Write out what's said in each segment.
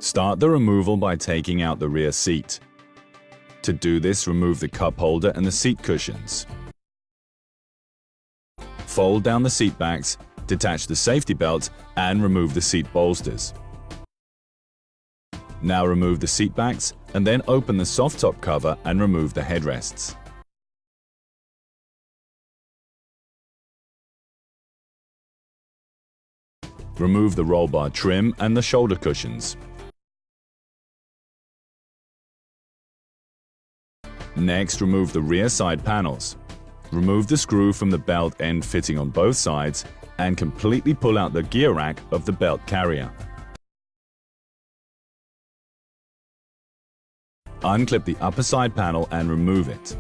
Start the removal by taking out the rear seat. To do this, remove the cup holder and the seat cushions. Fold down the seat backs, detach the safety belt, and remove the seat bolsters. Now remove the seat backs and then open the soft top cover and remove the headrests. Remove the roll bar trim and the shoulder cushions. Next, remove the rear side panels. Remove the screw from the belt end fitting on both sides and completely pull out the gear rack of the belt carrier. Unclip the upper side panel and remove it.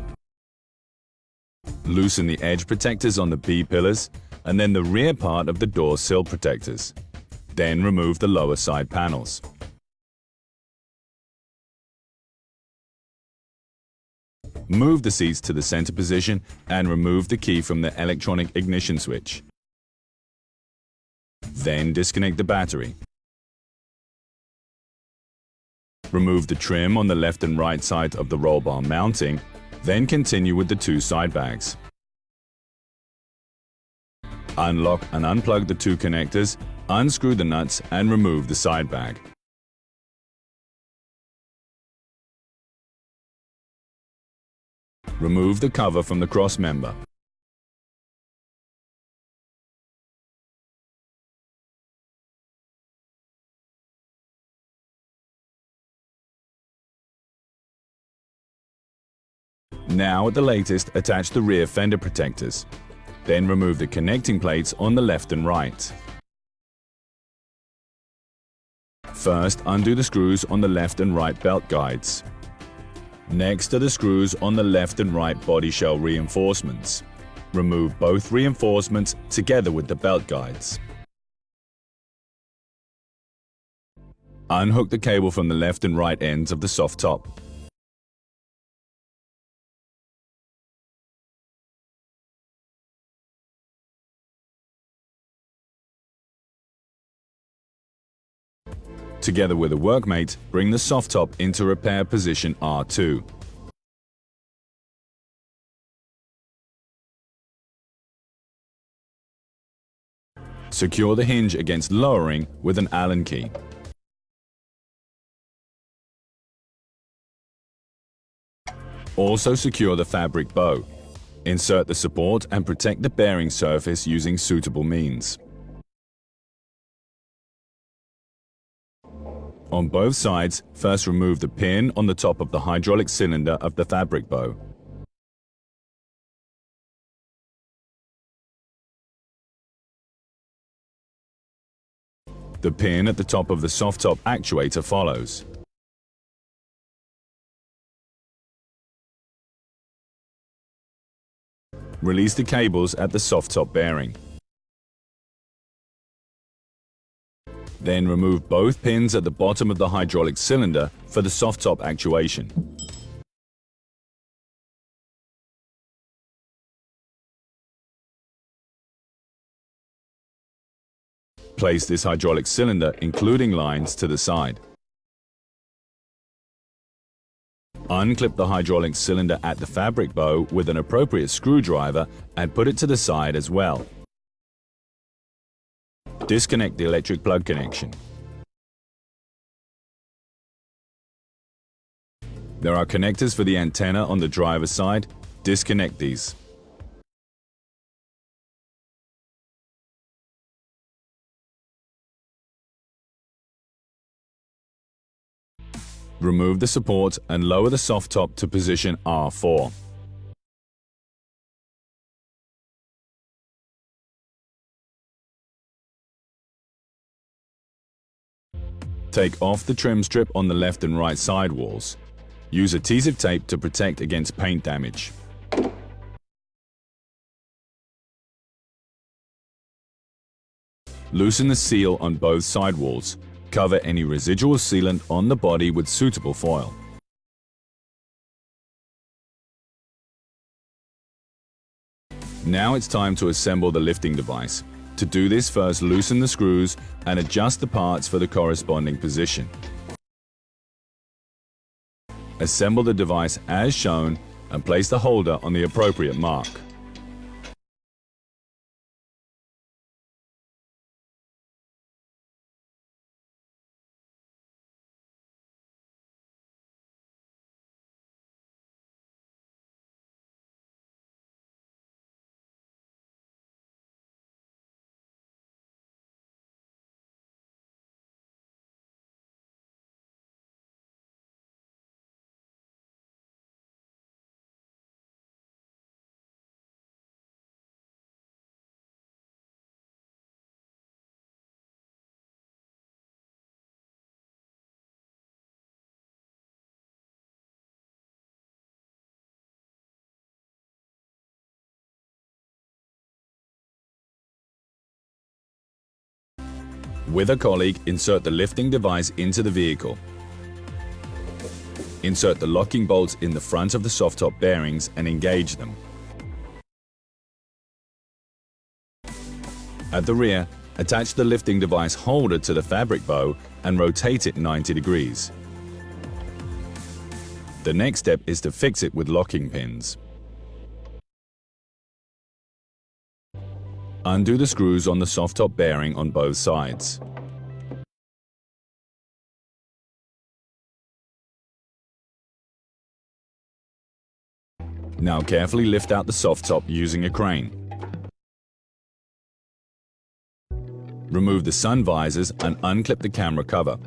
Loosen the edge protectors on the B-pillars and then the rear part of the door sill protectors. Then remove the lower side panels. Move the seats to the center position and remove the key from the electronic ignition switch. Then disconnect the battery. Remove the trim on the left and right side of the roll bar mounting, then continue with the two side bags. Unlock and unplug the two connectors, unscrew the nuts and remove the side bag. Remove the cover from the cross member. Now at the latest, attach the rear fender protectors. Then remove the connecting plates on the left and right. First, undo the screws on the left and right belt guides. Next are the screws on the left and right body shell reinforcements. Remove both reinforcements together with the belt guides. Unhook the cable from the left and right ends of the soft top. Together with a workmate, bring the soft top into repair position R2. Secure the hinge against lowering with an Allen key. Also secure the fabric bow. Insert the support and protect the bearing surface using suitable means. On both sides, first remove the pin on the top of the hydraulic cylinder of the fabric bow. The pin at the top of the soft top actuator follows. Release the cables at the soft top bearing. Then remove both pins at the bottom of the hydraulic cylinder for the soft top actuation. Place this hydraulic cylinder, including lines, to the side. Unclip the hydraulic cylinder at the fabric bow with an appropriate screwdriver and put it to the side as well. Disconnect the electric plug connection. There are connectors for the antenna on the driver's side. Disconnect these. Remove the support and lower the soft top to position R4. Take off the trim strip on the left and right side walls. Use adhesive tape to protect against paint damage. Loosen the seal on both side walls. Cover any residual sealant on the body with suitable foil. Now it's time to assemble the lifting device. To do this, first loosen the screws and adjust the parts for the corresponding position. Assemble the device as shown and place the holder on the appropriate mark. With a colleague, insert the lifting device into the vehicle. Insert the locking bolts in the front of the soft top bearings and engage them. At the rear, attach the lifting device holder to the fabric bow and rotate it 90 degrees. The next step is to fix it with locking pins. Undo the screws on the soft top bearing on both sides. Now carefully lift out the soft top using a crane. Remove the sun visors and unclip the camera cover.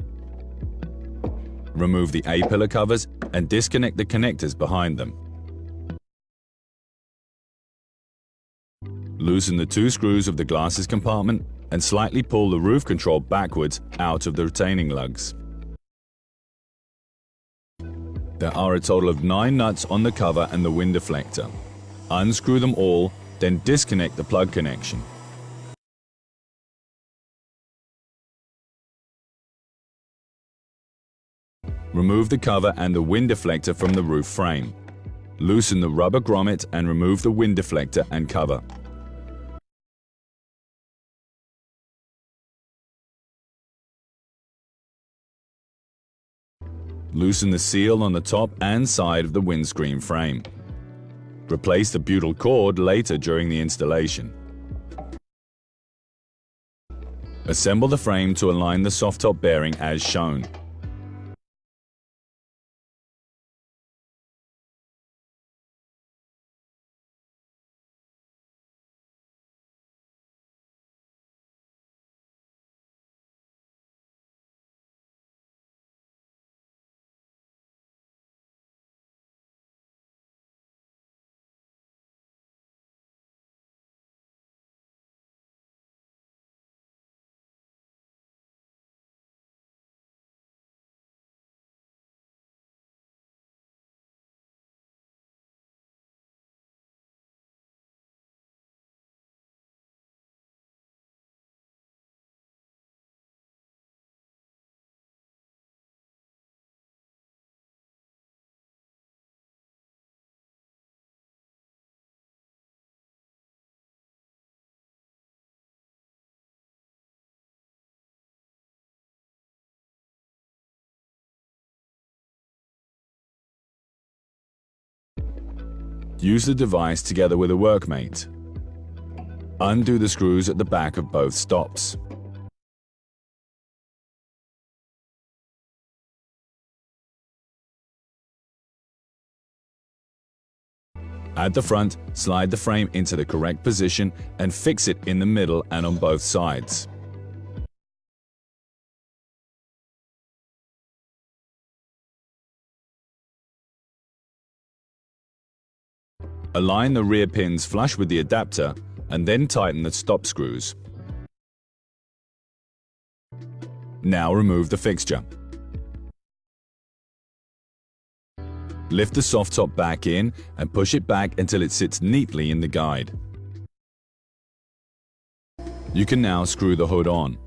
Remove the A-pillar covers and disconnect the connectors behind them. Loosen the 2 screws of the glasses compartment and slightly pull the roof control backwards out of the retaining lugs. There are a total of 9 nuts on the cover and the wind deflector. Unscrew them all, then disconnect the plug connection. Remove the cover and the wind deflector from the roof frame. Loosen the rubber grommet and remove the wind deflector and cover. Loosen the seal on the top and side of the windscreen frame. Replace the butyl cord later during the installation. Assemble the frame to align the soft top bearing as shown. Use the device together with a workmate. Undo the screws at the back of both stops. At the front, slide the frame into the correct position and fix it in the middle and on both sides. Align the rear pins flush with the adapter and then tighten the stop screws. Now remove the fixture. Lift the soft top back in and push it back until it sits neatly in the guide. You can now screw the hood on.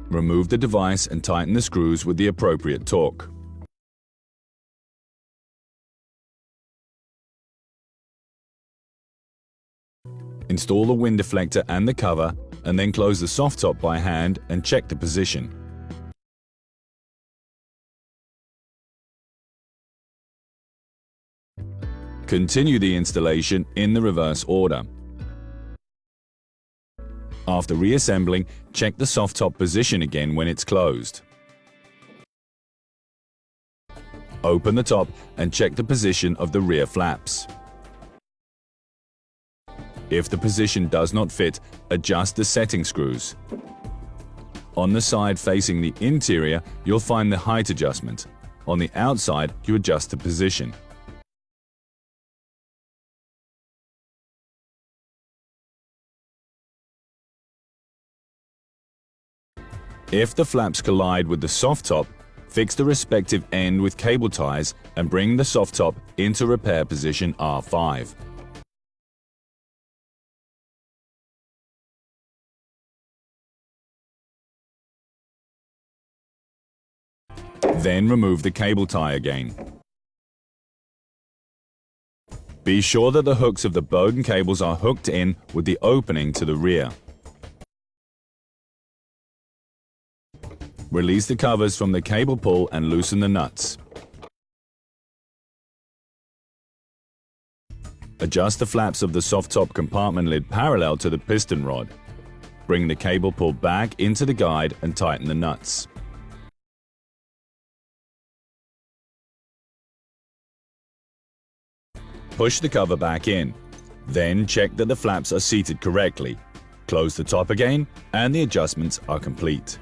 Remove the device and tighten the screws with the appropriate torque. Install the wind deflector and the cover, and then close the soft top by hand and check the position. Continue the installation in the reverse order. After reassembling, check the soft top position again when it's closed. Open the top and check the position of the rear flaps. If the position does not fit, adjust the setting screws. On the side facing the interior, you'll find the height adjustment. On the outside, you adjust the position. If the flaps collide with the soft top, fix the respective end with cable ties and bring the soft top into repair position R5. Then remove the cable tie again. Be sure that the hooks of the Bowden cables are hooked in with the opening to the rear. Release the covers from the cable pull and loosen the nuts. Adjust the flaps of the soft top compartment lid parallel to the piston rod. Bring the cable pull back into the guide and tighten the nuts. Push the cover back in. Then check that the flaps are seated correctly. Close the top again and the adjustments are complete.